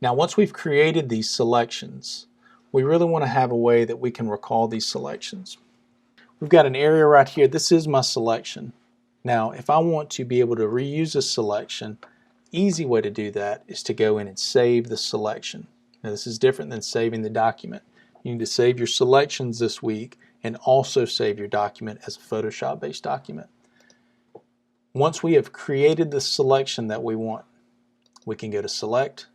Now once we've created these selections, we really want to have a way that we can recall these selections. We've got an area right here. This is my selection. Now if I want to be able to reuse a selection, easy way to do that is to go in and save the selection. Now this is different than saving the document. You need to save your selections this week and also save your document as a Photoshop based document. Once we have created the selection that we want, we can go to Select,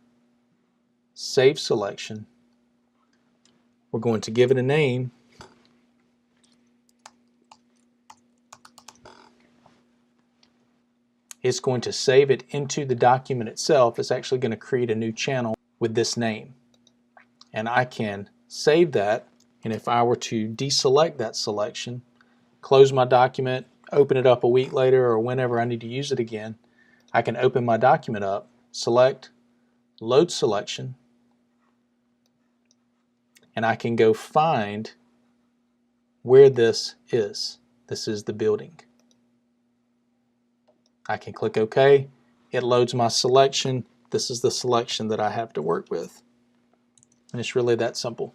Save Selection. We're going to give it a name. It's going to save it into the document itself. It's actually going to create a new channel with this name. And I can save that, and if I were to deselect that selection, close my document, open it up a week later or whenever I need to use it again, I can open my document up, select, load selection, and I can go find where this is. This is the building. I can click OK. It loads my selection. This is the selection that I have to work with. And it's really that simple.